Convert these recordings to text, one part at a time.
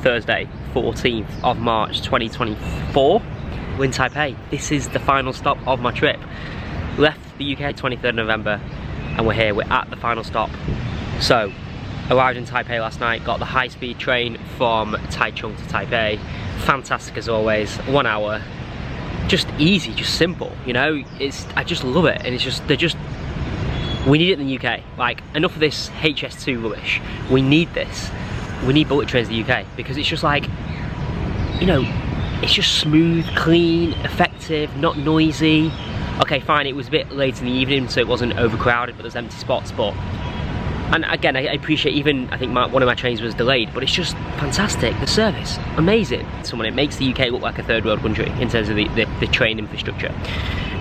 Thursday, 14th of March 2024. We're in Taipei. This is the final stop of my trip. Left the UK 23rd November and we're here, we're at the final stop. So, arrived in Taipei last night, got the high-speed train from Taichung to Taipei. Fantastic as always, 1 hour. Just easy, just simple, you know? I just love it, and we need it in the UK. Like, enough of this HS2 rubbish. We need this. We need bullet trains in the UK, because it's just like, you know, it's just smooth, clean, effective, not noisy. Okay, fine, it was a bit late in the evening, so it wasn't overcrowded, but there's empty spots, but... And again, I appreciate even, I think one of my trains was delayed, but it's just fantastic. The service, amazing. It makes the UK look like a third world country in terms of the train infrastructure.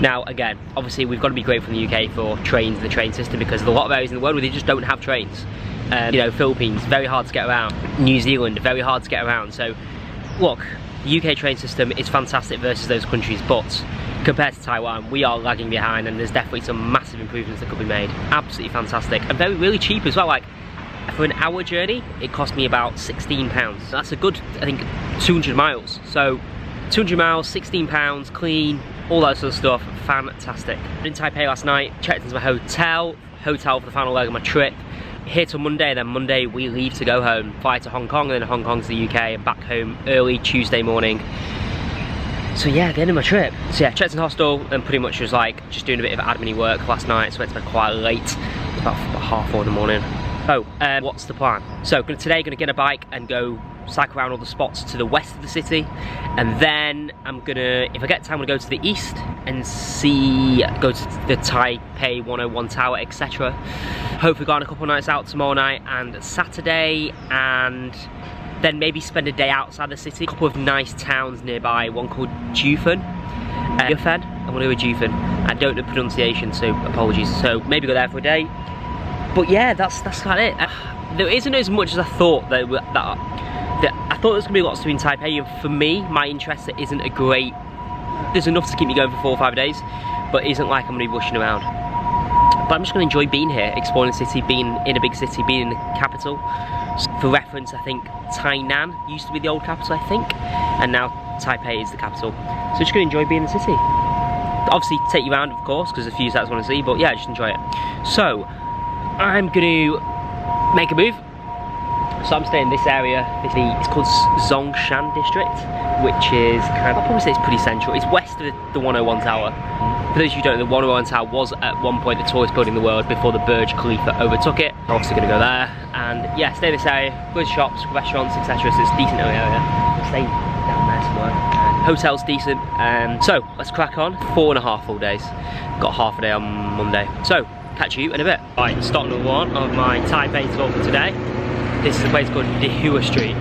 Now, again, obviously we've got to be grateful in the UK for trains and the train system, because there's a lot of areas in the world where they just don't have trains. You know, Philippines, very hard to get around. New Zealand, very hard to get around. So, look, the UK train system is fantastic versus those countries, but compared to Taiwan, we are lagging behind, and there's definitely some massive improvements that could be made. Absolutely fantastic, and really cheap as well. Like, for an hour journey, it cost me about £16. That's a good, I think, 200 miles. So, 200 miles, £16, clean, all that sort of stuff, fantastic. In Taipei last night, checked into my hotel for the final leg of my trip. Here till Monday, then Monday we leave to go home, fly to Hong Kong, and then Hong Kong to the UK, and back home early Tuesday morning. So yeah, the end of my trip. So yeah, checked in hostel and pretty much was like just doing a bit of admin work last night, so went to bed quite late. It's about 4:30 in the morning. What's the plan? So today, gonna get a bike and go cycle around all the spots to the west of the city, and then I'm gonna, if I get time, I'm gonna go to the east and go to the Taipei 101 Tower, etc. Hopefully, go on a couple of nights out tomorrow night and Saturday, and then maybe spend a day outside the city. A couple of nice towns nearby, one called Jufen. Jufen? I'm gonna go with Jufen. I don't know the pronunciation, so apologies. So maybe go there for a day. But yeah, that's kind of it. There isn't as much as I thought that I thought there was gonna be lots to do in Taipei, and for me, my interest isn't a great. There's enough to keep me going for 4 or 5 days, but it isn't like I'm gonna be rushing around. But I'm just gonna enjoy being here, exploring the city, being in a big city, being in the capital. For reference, I think Tainan used to be the old capital, I think, and now Taipei is the capital. So just gonna enjoy being in the city. Obviously, take you around, of course, because there's a few sites I want to see, but yeah, just enjoy it. So, I'm gonna make a move. So I'm staying in this area. It's called Zhongshan District, which is kind of, I'll probably say it's pretty central. It's west of the 101 Tower. For those of you who don't know, the 101 Tower was at one point the tallest building in the world before the Burj Khalifa overtook it. I'm obviously going to go there, and yeah, stay in this area. Good shops, restaurants, etc. So it's a decent area. Stay down there somewhere. Hotel's decent. So let's crack on. 4.5 full days. Got half a day on Monday. So catch you in a bit. Right, stop number 1 of my Taipei tour for today. This is a place called Dihua Street.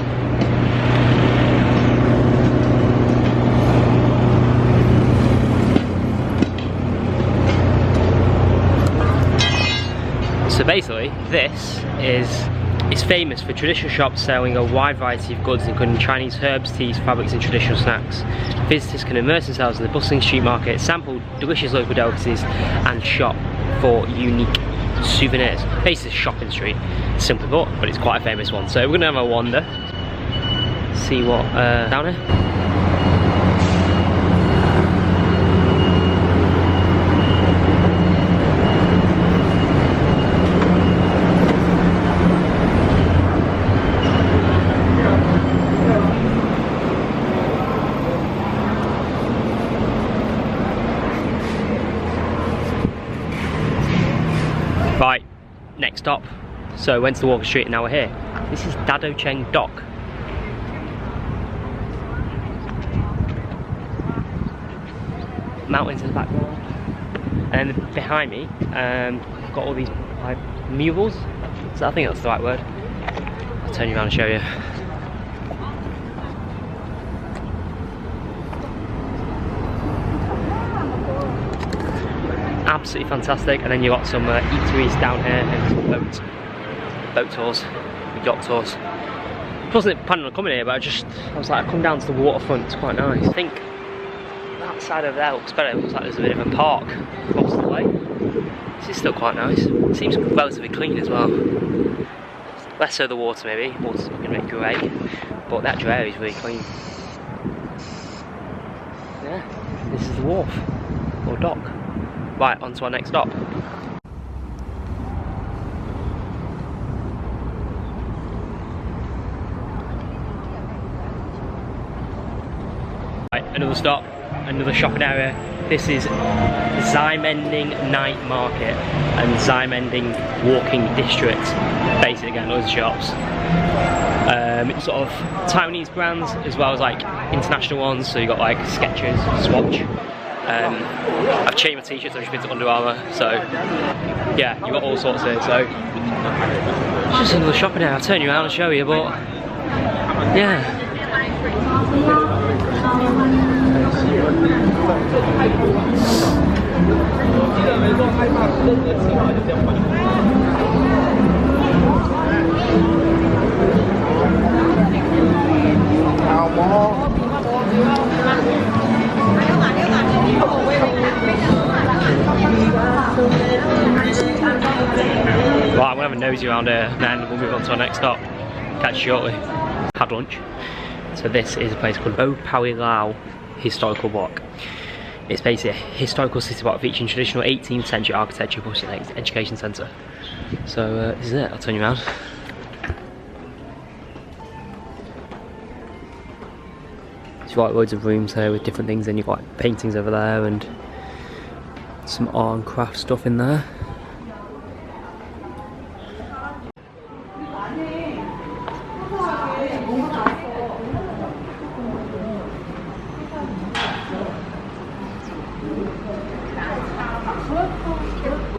So basically, this is famous for traditional shops selling a wide variety of goods, including Chinese herbs, teas, fabrics, and traditional snacks. Visitors can immerse themselves in the bustling street market, sample delicious local delicacies, and shop for unique souvenirs. Basically, a shopping street, simply put, but it's quite a famous one. So we're gonna have a wander, see what down here. Right, next stop. So went to Walker Street and now we're here. This is Dado Cheng Dock. Mountains in the background. And then behind me, got all these like murals. So I think that's the right word. I'll turn you around and show you. Absolutely fantastic. And then you got some eateries down here and some boat tours, yacht tours. I wasn't planning on coming here, but I was like, I come down to the waterfront, it's quite nice. I think that side over there looks better. It looks like there's a bit of a park across the way. This is still quite nice. It seems relatively clean as well. Less so the water maybe, water's looking really great, but the actual area is really clean. Yeah, this is the wharf, or dock. Right, on to our next stop. Right, another stop, another shopping area. This is Ximending Night Market and Ximending Walking District. Basically, again, loads of shops. Sort of Taiwanese brands as well as like international ones. So you got like Skechers, Swatch. I've changed my t-shirts. I've just been to Under Armour. So yeah, you got all sorts here. So it's just another shopping area. I'll turn you around and show you, but yeah. Right, I'm gonna have a nosy around here and then we'll move on to our next stop. Catch you shortly. Had lunch. So this is a place called Bo Paui Lao Historical Walk. It's basically a historical city block featuring traditional 18th century architecture plus an education centre. So this is it, I'll turn you around. There's like loads of rooms here with different things, and you've got like paintings over there and some art and craft stuff in there.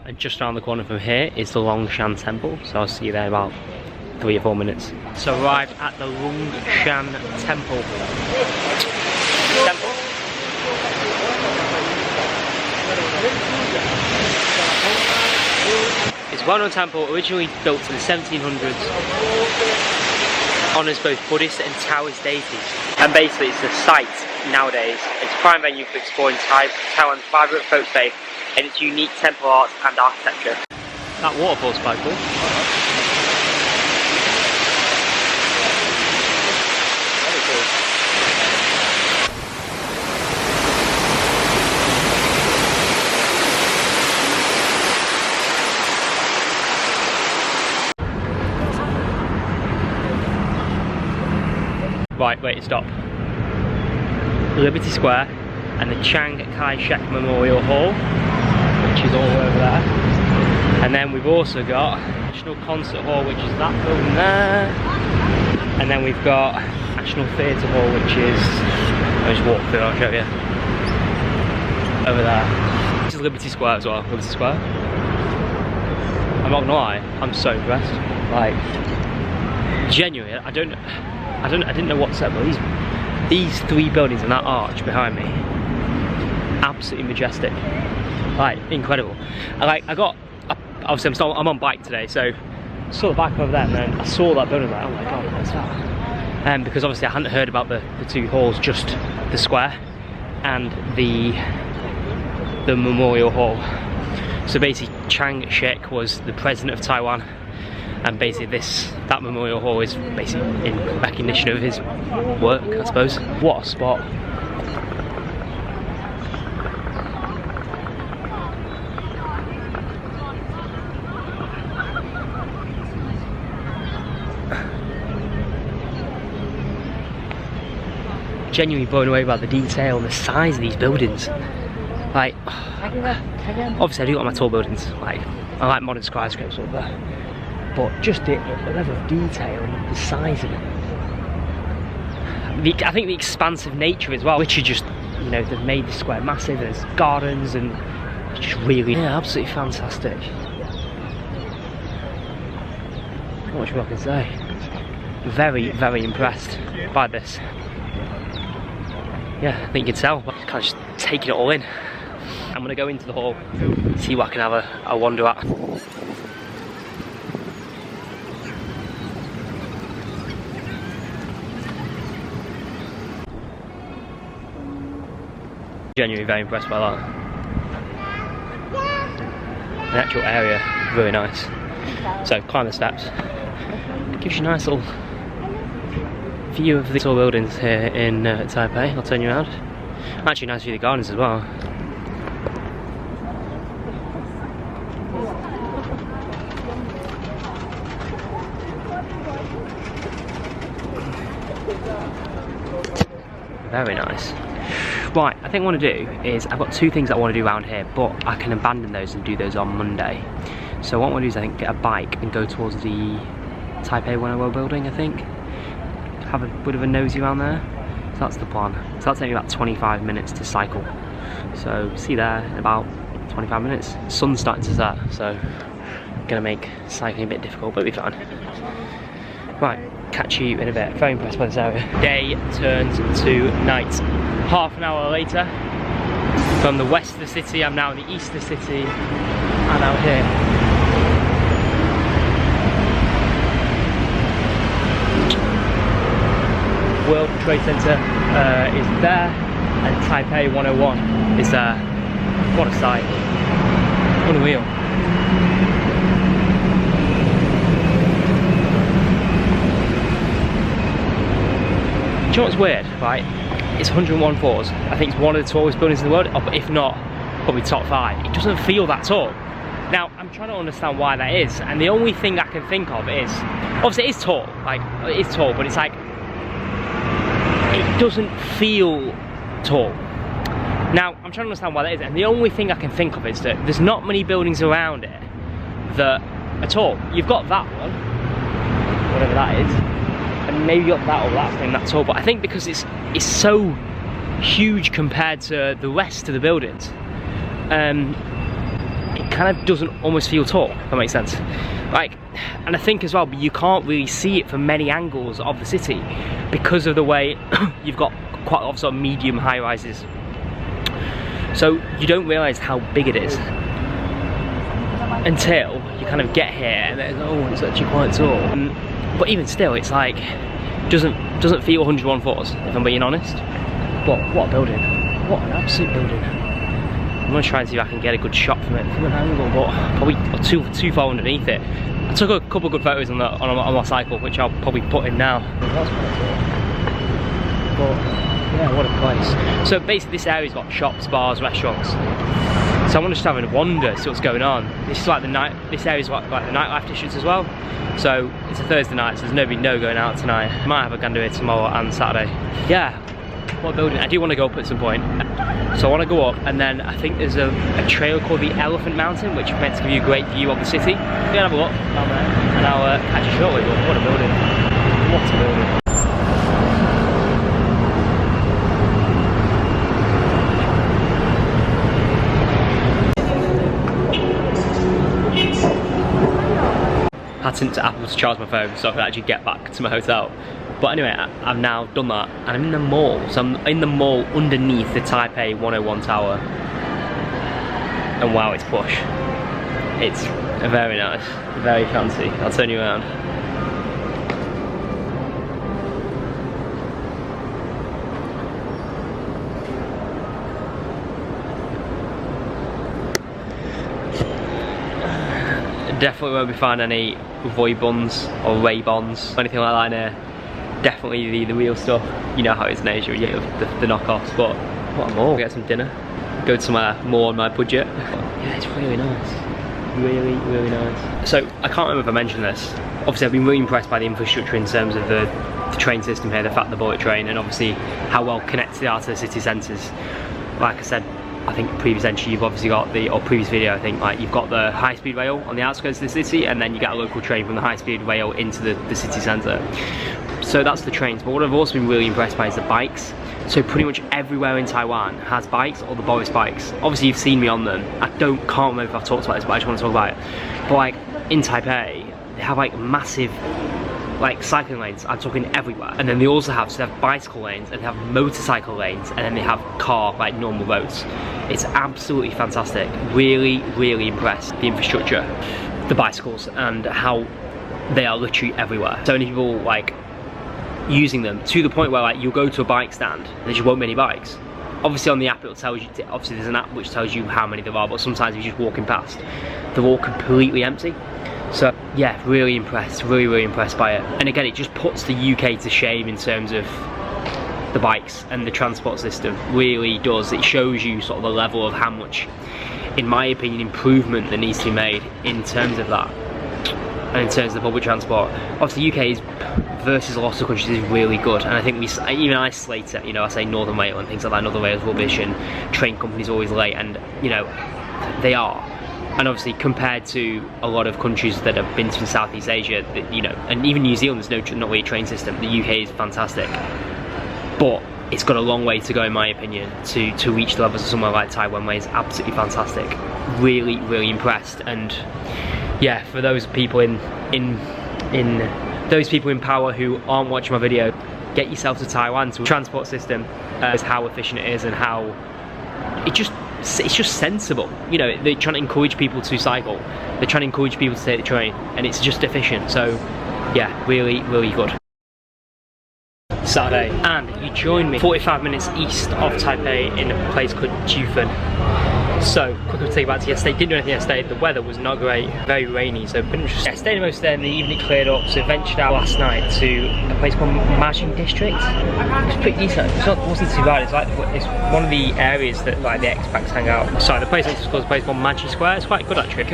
And just around the corner from here is the Longshan Temple, so I'll see you there in about 3 or 4 minutes. So arrived at the Longshan Temple. It's a well-known temple, originally built in the 1700s, honours both Buddhist and Taoist deities. And basically it's a site nowadays. It's a prime venue for exploring Taiwan's vibrant folk faith and its unique temple art and architecture. That waterfall's quite cool. Very cool. Right, wait, stop. Liberty Square and the Chiang Kai-shek Memorial Hall, which is all over there. And then we've also got National Concert Hall, which is that building there. And then we've got National Theatre Hall, which is, I'll just walk through, I'll show you. Over there. This is Liberty Square as well, Liberty Square. I'm not gonna lie, I'm so impressed. Like, genuinely, I didn't know what to say, but these 3 buildings and that arch behind me, absolutely majestic. Like, incredible. Obviously I'm on bike today, so I saw the bike over there and then I saw that building, like, oh my god, what's that? Because obviously I hadn't heard about the 2 halls, just the square and the Memorial Hall. So basically Chiang Kai-shek was the president of Taiwan, and basically that Memorial Hall is basically in recognition of his work, I suppose. What a spot. Genuinely blown away by the detail and the size of these buildings. Like, obviously I do like my tall buildings, like I like modern skyscrapers up there, but just the level of detail and the size of it. I think the expansive nature as well, which is just, you know, they've made the square massive, there's gardens and it's just really, yeah, absolutely fantastic. Not much more I can say. Very, very impressed by this. Yeah, I think you can tell, but kind of just taking it all in. I'm gonna go into the hall, see what I can have a wander at. Genuinely very impressed by that. The actual area, really nice. So climb the steps, gives you a nice little view of the tall buildings here in Taipei. I'll turn you around. Actually, nice view of the gardens as well. Very nice. Right, I think what I want to do is, I've got two things I want to do around here, but I can abandon those and do those on Monday. So what I want to do is, I think, get a bike and go towards the Taipei 101 building, I think. Have a bit of a nosy around there. So that's the plan. So that'll take me about 25 minutes to cycle. So see you there in about 25 minutes. Sun's starting to set, so gonna make cycling a bit difficult, but it'll be fine. Right, catch you in a bit. Very impressed by this area. Day turns to night. Half an hour later, from the west of the city, I'm now in the east of the city, and out here. World Trade Center is there, and Taipei 101 is there. What a sight. Unreal. Do you know what's weird, right? It's 101 floors. I think it's one of the tallest buildings in the world, or if not, probably top 5. It doesn't feel that tall. Now, I'm trying to understand why that is, and the only thing I can think of is, obviously it is tall, like, it is tall, but it's like, it doesn't feel tall. Now, I'm trying to understand why that is, and the only thing I can think of is that there's not many buildings around it that are tall. You've got that one, whatever that is, and maybe you got that or that thing that's tall, but I think because it's so huge compared to the rest of the buildings, it kind of doesn't almost feel tall, if that makes sense. Like, and I think as well, you can't really see it from many angles of the city because of the way you've got quite a lot of sort of medium high rises. So you don't realise how big it is until you kind of get here and then, oh, it's actually quite tall. But even still, it's like, doesn't feel 101 floors, if I'm being honest. But what a building. What an absolute building. I'm gonna try and see if I can get a good shot from it from an angle, but probably too far underneath it. I took a couple of good photos on my cycle, which I'll probably put in now. That's quite cool. But yeah, what a place. So basically this area's got shops, bars, restaurants. So I want to just have a wander, see what's going on. This is like this area's like the nightlife districts as well. So it's a Thursday night, so there's no going out tonight. Might have a gander here tomorrow and Saturday. Yeah, what building? I do want to go up at some point. So I want to go up, and then I think there's a trail called the Elephant Mountain, which is meant to give you a great view of the city. Go and have a look down there, and I'll catch you shortly. But what a building. What a building. Had to Apple to charge my phone so I could actually get back to my hotel. But anyway, I've now done that and I'm in the mall. So I'm in the mall underneath the Taipei 101 tower. And wow, it's plush. It's very nice, very fancy. I'll turn you around. Definitely won't be finding any Voy buns or Ray Bons or anything like that in here. Definitely the real stuff. You know how it is in Asia, you get the knockoffs, but what a mall. Get some dinner, go to somewhere more on my budget. Yeah, it's really nice. Really, really nice. So, I can't remember if I mentioned this. Obviously, I've been really impressed by the infrastructure in terms of the train system here, the fact the bullet train, and obviously how well connected they are to the city centres. Like I said, I think previous entry you've obviously got or previous video, I think, like you've got the high-speed rail on the outskirts of the city, and then you get a local train from the high-speed rail into the city centre. So that's the trains, but what I've also been really impressed by is the bikes. So pretty much everywhere in Taiwan has bikes, or the Boris bikes. Obviously you've seen me on them. I can't remember if I've talked about this, but I just want to talk about it. But like in Taipei, they have like massive like cycling lanes. I'm talking everywhere. And then they also have bicycle lanes, and they have motorcycle lanes, and then they have car, like normal roads. It's absolutely fantastic. Really, really impressed. The infrastructure, the bicycles, and how they are literally everywhere. So many people like using them to the point where like you'll go to a bike stand and there just won't be any bikes. Obviously on the app it'll tell you, obviously there's an app which tells you how many there are, but sometimes if you're just walking past, they're all completely empty. So yeah, really impressed, really impressed by it. And again, it just puts the UK to shame in terms of the bikes and the transport system. Really does. It shows you sort of the level of how much, in my opinion, improvement that needs to be made in terms of that. And in terms of public transport, obviously UK is, versus a lot of countries, is really good. And I think we even isolate it, you know, I say Northern Wales and things like that, Northern Wales rubbish and train companies always late, and you know, they are. And obviously compared to a lot of countries that have been to Southeast Asia, you know, and even New Zealand, there's not really a train system. The UK is fantastic, but it's got a long way to go, in my opinion, to reach the levels of somewhere like Taiwan, where it's absolutely fantastic. Really impressed. And yeah, for those people in those people in power who aren't watching my video, get yourself to Taiwan. To a transport system is how efficient it is, and how it's just sensible. You know, they're trying to encourage people to cycle, they're trying to encourage people to take the train, and it's just efficient. So yeah, really good. Saturday, and you join me 45 minutes east of Taipei in a place called Jiufen. So, quickly take you back to yesterday. Didn't do anything yesterday. The weather was not great, very rainy. So, pretty much stayed most there in the evening, cleared up. So, ventured out last night to a place called Majin District. It was pretty decent. It wasn't too bad. It's one of the areas that like the expats hang out. Sorry, the place is called a place called Majin Square. It's quite good actually.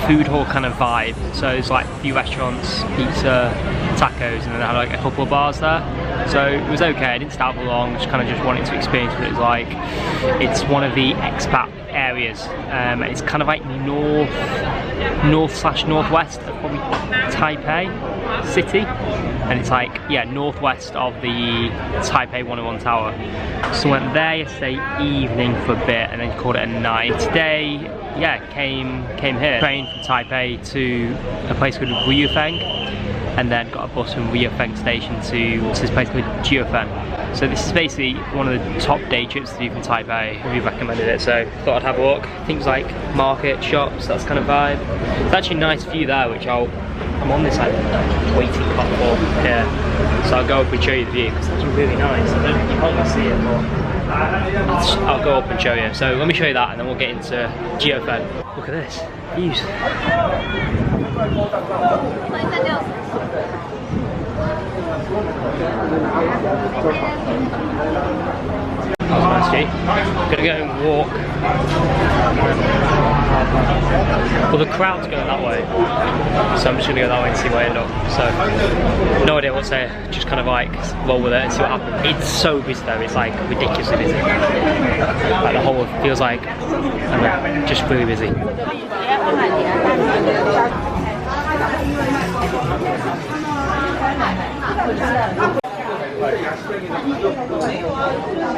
Food hall kind of vibe. So it's like a few restaurants, pizza, tacos, and then I had like a couple of bars there. So it was okay. I didn't stay out for long. Just wanted to experience what it was like. It's one of the expat areas. It's kind of like northwest of probably Taipei city, and it's like, yeah, northwest of the Taipei 101 Tower. So went there yesterday evening for a bit, and then called it a night. Today, yeah, came here. Trained from Taipei to a place called Ruyufeng, and then got a bus from Ruyufeng station to this place called Jiufen. So this is basically one of the top day trips to do from Taipei. We recommended it, so thought I'd have a look. Things like market, shops, that's kind of vibe. It's actually a nice view there, which I'm on this like waiting platform here, so I'll go up and show you the view, because it's actually really nice. I don't, you can't really see it, but I'll go up and show you. So let me show you that, and then we'll get into Jiufen. Look at this, views. That was a nice view. Gonna go and walk. Well, the crowd's going that way, so I'm just gonna go that way and see where I end up. So, no idea what to say, just kind of like roll with it and see what happens. It's so busy though, it's like ridiculously busy. Like the whole feels like, I don't know, just really busy.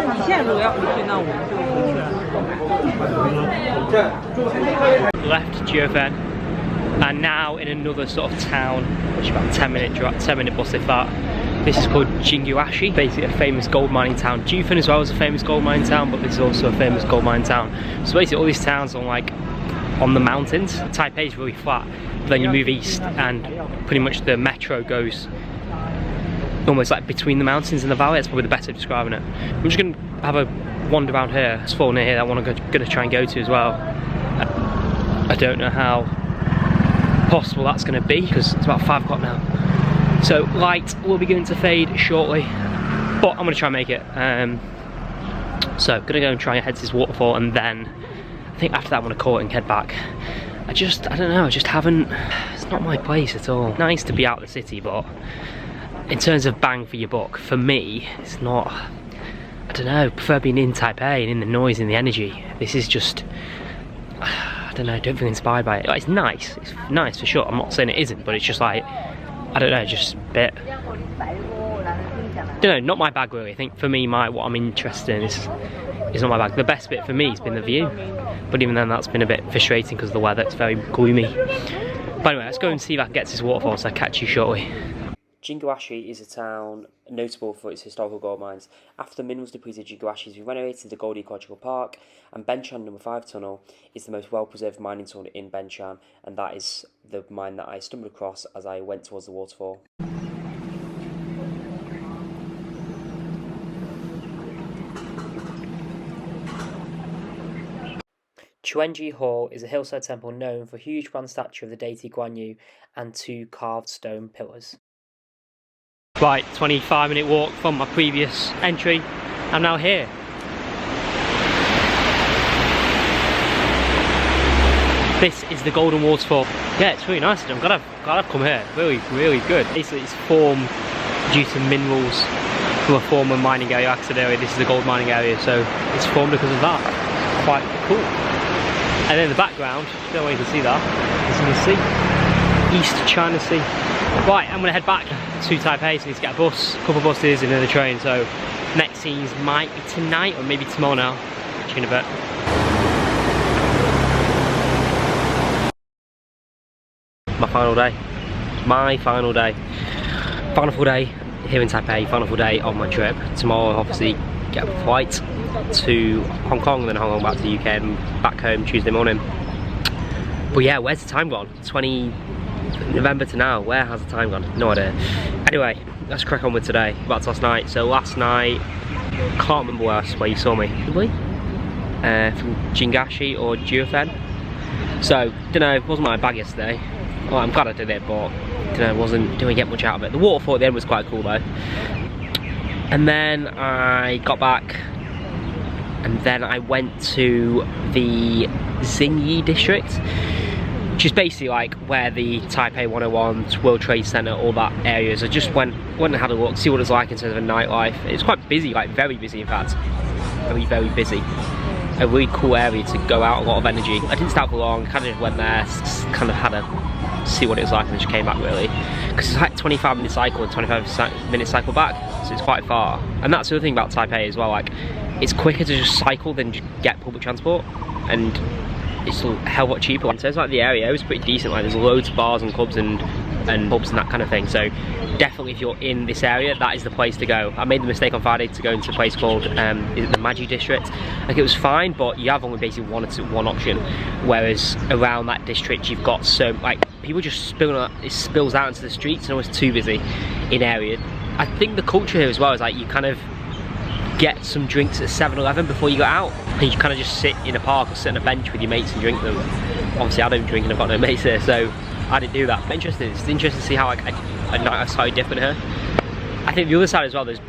你现在如果要回去，那我们就回去了。 Left Jiufen, and now in another sort of town, which is about 10-minute bus if that. This is called Jinguashi, basically a famous gold mining town. Jiufen as well is a famous gold mining town, but this is also a famous gold mining town. So basically all these towns are like on the mountains. Taipei is really flat, but then you move east and pretty much the metro goes almost like between the mountains and the valley. That's probably the best way of describing it. I'm just going to have a wander around here. It's full near here that I'm going to try and go to as well. I don't know how possible that's going to be, because it's about 5 o'clock now. So light will be going to fade shortly, but I'm going to try and make it. So I'm going to go and try and head to this waterfall, and then I think after that I'm going to call it and head back. I don't know, I just haven't, it's not my place at all. Nice to be out of the city, but in terms of bang for your buck, for me, it's not, I don't know, I prefer being in Taipei and in the noise and the energy. This is just, I don't know, I don't feel inspired by it. Like, it's nice for sure, I'm not saying it isn't, but it's just like, I don't know, just a bit, I don't know, not my bag really. I think for me, what I'm interested in is not my bag. The best bit for me has been the view, but even then that's been a bit frustrating because of the weather, it's very gloomy. But anyway, let's go and see if I can get to this waterfall, so I'll catch you shortly. Jinguashi is a town notable for its historical gold mines. After the minerals depleted, Jinguashi has been renovated into Gold Ecological Park, and Benchan No. 5 tunnel is the most well-preserved mining tunnel in Benchan, and that is the mine that I stumbled across as I went towards the waterfall. Zhuangji Hall is a hillside temple known for a huge bronze statue of the deity Guan Yu and 2 carved stone pillars. Right, 25-minute walk from my previous entry. I'm now here. This is the Golden Waterfall. Yeah, it's really nice. I'm glad I've come here. Really, really good. Basically, it's formed due to minerals from a former mining area. Like I said earlier, this is the gold mining area, so it's formed because of that. Quite cool. And then in the background, I don't know if you can see that, it's in the sea. East China Sea. Right, I'm gonna head back to Taipei, so I need to get a bus, a couple of buses, and then the train. So next scenes might be tonight or maybe tomorrow now. Catch you in a bit. My final day. My final day. Final full day here in Taipei, final full day of my trip. Tomorrow I'll obviously get a flight to Hong Kong and then Hong Kong back to the UK and back home Tuesday morning. But yeah, where's the time gone? 20 November to now, where has the time gone? No idea. Anyway, let's crack on with today. Back to last night. So last night, can't remember where you saw me. Did we? From Jingashi or Juofen. So, don't know, it wasn't my bag yesterday. Well, I'm glad I did it, but didn't get much out of it. The waterfall at the end was quite cool though. And then I got back, and then I went to the Xingyi district, which is basically like where the Taipei 101, World Trade Center, all that areas. I just went and had a look, see what it's like in terms of nightlife. It's quite busy, like very busy in fact. Very, very busy. A really cool area to go out, a lot of energy. I didn't stay out for long, kind of just went there, kind of had a see what it was like and just came back really. Because it's like 25-minute cycle and 25-minute cycle back, so it's quite far. And that's the other thing about Taipei as well, like it's quicker to just cycle than just get public transport, and it's a hell of a lot cheaper. In terms of like the area, it was pretty decent, like there's loads of bars and clubs and pubs and that kind of thing, so definitely if you're in this area, that is the place to go. I made the mistake on Friday to go into a place called the Maji district. Like it was fine, but you have only basically one option, whereas around that district you've got so like people just spilling out, it spills out into the streets and always too busy in area. I think the culture here as well is like you kind of get some drinks at 7-Eleven before you go out, and you kind of just sit in a park or sit on a bench with your mates and drink them. Obviously I don't drink and I've got no mates here, so I didn't do that. But interesting, it's interesting to see how like a night is slightly different here. I think the other side as well, there's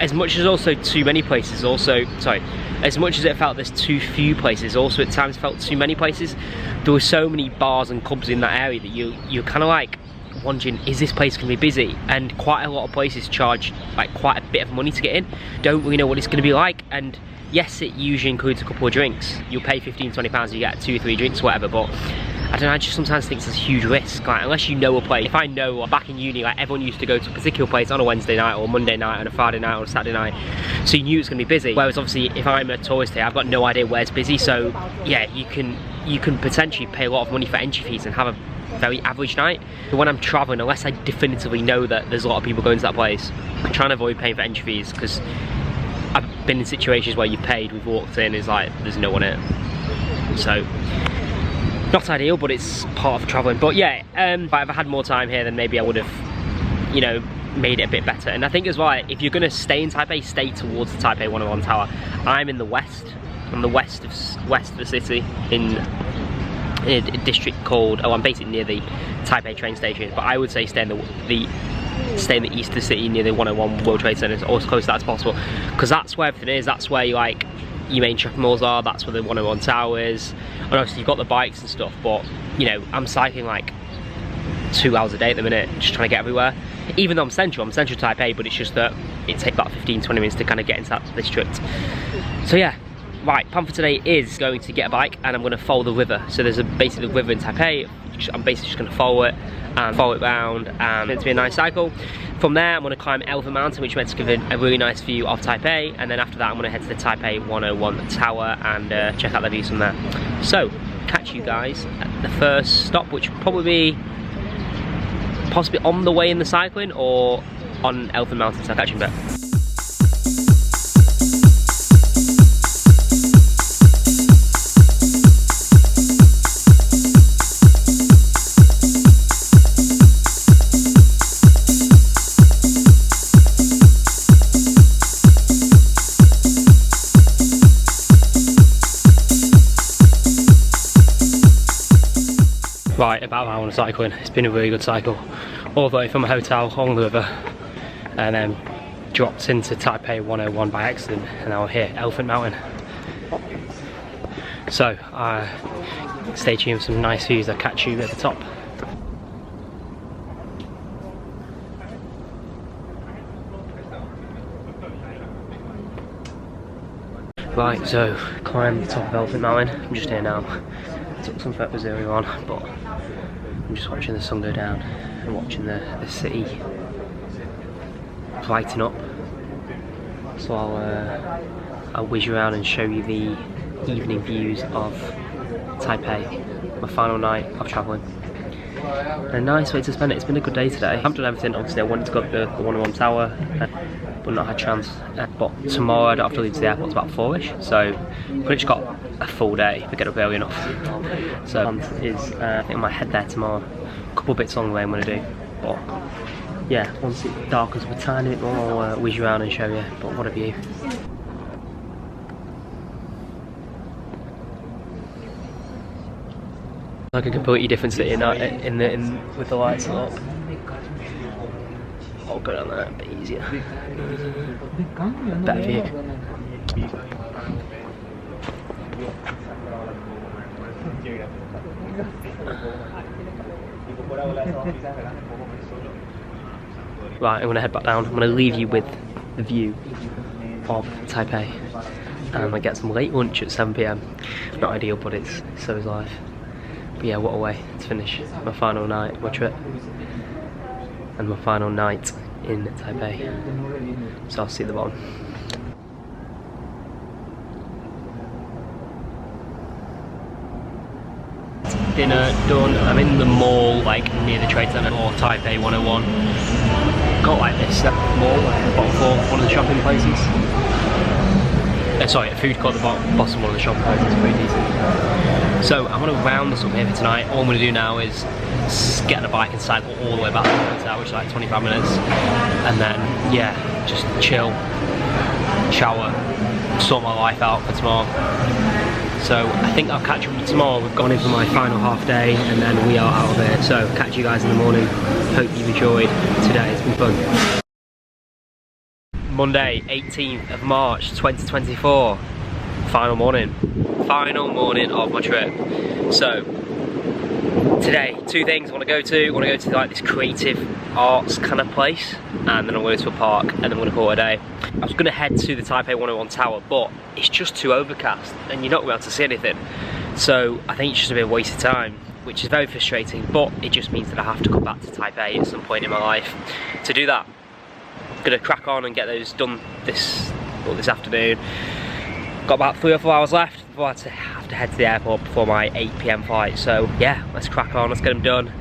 as much as also too many places, as much as it felt there's too few places, also at times felt too many places. There were so many bars and clubs in that area that you're kind of like wondering, is this place going to be busy? And quite a lot of places charge like quite a bit of money to get in. Don't really know what it's going to be like, and yes, it usually includes a couple of drinks. You'll pay £15–20, you get 2–3 drinks, whatever, but I don't know, I just sometimes think it's a huge risk, like unless you know a place. If I know, back in uni, like everyone used to go to a particular place on a Wednesday night or Monday night, on a Friday night or a Saturday night, so you knew it's going to be busy. Whereas obviously if I'm a tourist here, I've got no idea where it's busy, so yeah, you can potentially pay a lot of money for entry fees and have a very average night. But when I'm traveling, unless I definitively know that there's a lot of people going to that place, I'm trying to avoid paying for entry fees, because I've been in situations where you paid, we've walked in, it's like there's no one here. So not ideal, but it's part of traveling. But yeah, if I ever had more time here, then maybe I would have, you know, made it a bit better. And I think as well, if you're going to stay in Taipei, stay towards the Taipei 101 tower. I'm in the west, I'm the west of the city, in a district called, I'm basically near the Taipei train station, but I would say stay in the east of the city near the 101 World Trade Center, or as close to that as possible, because that's where everything is. That's where your main shopping malls are, that's where the 101 tower is. And obviously you've got the bikes and stuff, but you know, I'm cycling like 2 hours a day at the minute, just trying to get everywhere. Even though I'm central Taipei, but it's just that it takes about 15–20 minutes to kind of get into that district. So yeah, right, plan for today is going to get a bike and I'm going to follow the river. So there's basically a river in Taipei. I'm basically just going to follow it and follow it round, and it's to be a nice cycle. From there I'm going to climb Elephant Mountain, which meant to give it a really nice view of Taipei, and then after that I'm going to head to the Taipei 101 tower and check out the views from there. So catch you guys at the first stop, which will probably be possibly on the way in the cycling or on Elephant Mountain, so I'll catch you in a bit. about an hour on cycling. It's been a really good cycle. All the way from a hotel on the river, and then dropped into Taipei 101 by accident, and now we're here, Elephant Mountain. So, stay tuned for some nice views. I'll catch you at the top. Right, so climbed the top of Elephant Mountain. I'm just here now. Took some photos earlier on, but I'm just watching the sun go down and watching the city lighting up. So I'll whiz you around and show you the evening views of Taipei, my final night of travelling. And a nice way to spend it. It's been a good day today. I haven't done everything. Obviously I wanted to go up the 101 tower, but not had a chance. But tomorrow I don't have to leave to the airport till about 4ish, so pretty much got a full day. We get up early enough. So is I think I might head there tomorrow. A couple bits along the way I'm going to do, but yeah, once it darkens up a tiny bit more, I'll whiz you around and show you. But what a view! Like a completely different city with the lights up. I'll go down there a bit easier. Better view. Right, I'm going to head back down. I'm going to leave you with the view of Taipei, and I get some late lunch at 7 PM. Not ideal, but it's so is life. But yeah, what a way to finish my final night, my trip, and my final night in Taipei. So I'll see you at the bottom. Dinner done. I'm in the mall, like near the trade centre, or Taipei 101. Got like this mall, bottom floor, one of the shopping places. Sorry, a food court at the bottom of one of the shopping places, pretty decent. So I'm going to round this up here for tonight. All I'm going to do now is get on a bike and cycle all the way back to the hotel, which is like 25 minutes. And then, yeah, just chill, shower, sort my life out for tomorrow. So I think I'll catch up with you tomorrow. We've gone in for my final half day and then we are out of here. So catch you guys in the morning. Hope you've enjoyed today. It's been fun. Monday, 18th of March 2024. Final morning of my trip. So today, two things I want to go to. I want to go to like this creative arts kind of place, and then I'm going to a park, and then I'm going to call it a day. I was going to head to the Taipei 101 tower, but it's just too overcast and you're not going to be able to see anything. So I think it's just a bit of a waste of time, which is very frustrating, but it just means that I have to come back to Taipei at some point in my life. To do that, I'm going to crack on and get those done this afternoon. Got about 3 or 4 hours left before I have to head to the airport before my 8 PM flight. So yeah, let's crack on, let's get them done.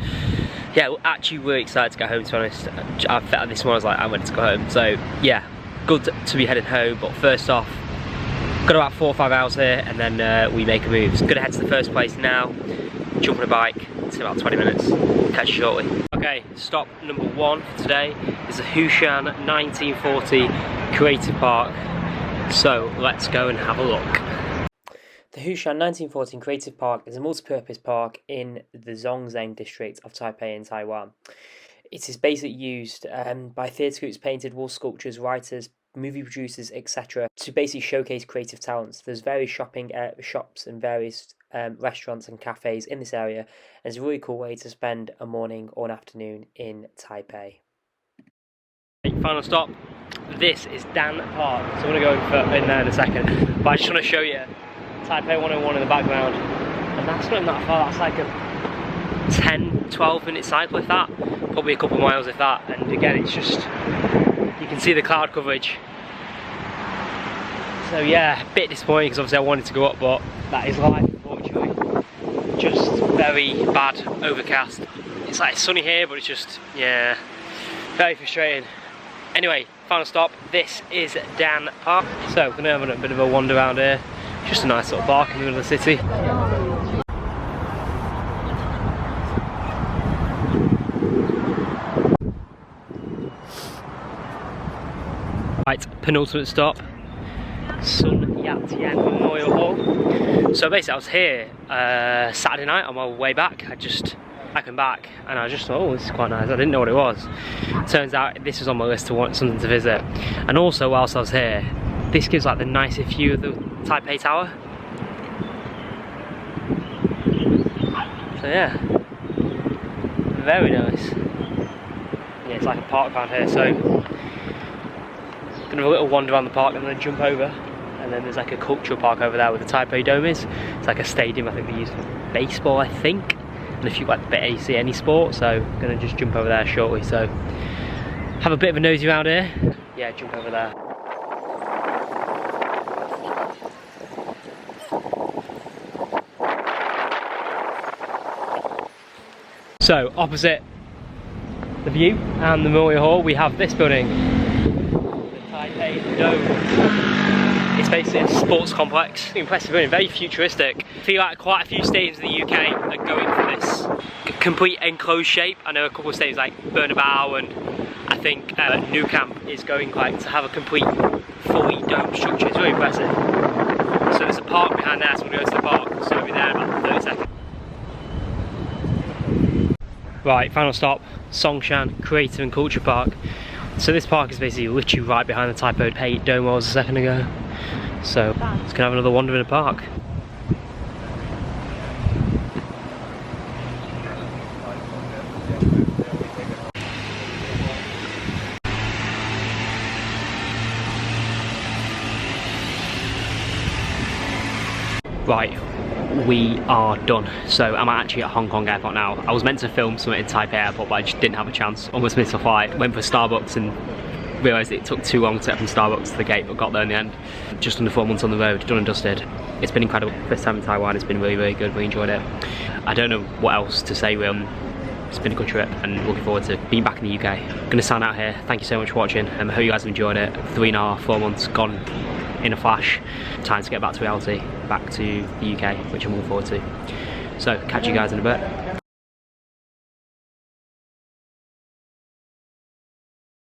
Yeah, we're actually really excited to get home, to be honest. I felt this one, I was like, I'm ready to go home. So yeah, good to be heading home, but first off, got about 4 or 5 hours here, and then we make a move. So gonna head to the first place now, jump on a bike, it's about 20 minutes. Catch you shortly. Okay, stop number 1 for today is the Hushan 1940 Creative Park. So let's go and have a look. The Hushan 1914 Creative Park is a multi-purpose park in the Zhongzheng district of Taipei in Taiwan. It is basically used by theatre groups, painted wall sculptures, writers, movie producers, etc. to basically showcase creative talents. There's various shops and various restaurants and cafes in this area, and it's a really cool way to spend a morning or an afternoon in Taipei. Final stop. This is Dan Park, so I'm going to go in there in a second, but I just want to show you Taipei 101 in the background, and that's not that far. That's like a 10-12 minute cycle, if that, probably a couple of miles if that. And again, it's just, you can see the cloud coverage. So yeah, a bit disappointing because obviously I wanted to go up, but that is life, unfortunately. Just very bad overcast. It's like sunny here, but it's just, yeah, very frustrating. Anyway, final stop, this is Dan Park. So, we're going to have a bit of a wander around here. Just a nice little park in the middle of the city. Right, penultimate stop, Sun Yat-sen Memorial Hall. So basically I was here Saturday night on my way back. I just I come back and I just thought, oh, this is quite nice. I didn't know what it was. Turns out this was on my list to want something to visit. And also, whilst I was here, this gives like the nicest view of the Taipei Tower. So yeah, very nice. Yeah, it's like a park around here, so gonna have a little wander around the park and then jump over. And then there's like a cultural park over there where the Taipei Dome is. It's like a stadium, I think they use for baseball, I think. And if you like see any sport, so gonna just jump over there shortly. So have a bit of a nosy around here. Yeah, jump over there. So opposite the view and the Memorial Hall, we have this building, the Taipei Dome. It's basically a sports complex. Impressive building, very futuristic. I feel like quite a few stadiums in the UK are going for this complete enclosed shape. I know a couple of stadiums like Bernabeu and I think Nou Camp is going like to have a complete fully domed structure. It's really impressive. So there's a park behind there, so we'll go to the park. So we'll be there in about 30 seconds. Right, final stop, Songshan Creative and Culture Park. So this park is basically literally right behind the Taipei Dome I was a second ago. So let's go have another wander in the park. Right, we are done. So I'm actually at Hong Kong airport now. I was meant to film something in Taipei airport, but I just didn't have a chance. Almost missed a flight. Went for Starbucks and realised it took too long to get from Starbucks to the gate, but got there in the end. Just under 4 months on the road, done and dusted. It's been incredible. First time in Taiwan, it's been really, really good. We enjoyed it. I don't know what else to say. It's been a good trip and looking forward to being back in the UK. I'm gonna sign out here. Thank you so much for watching. I hope you guys have enjoyed it. 3.5, 4 months gone in a flash. Time to get back to reality, back to the UK, which I'm looking forward to. So catch you guys in a bit.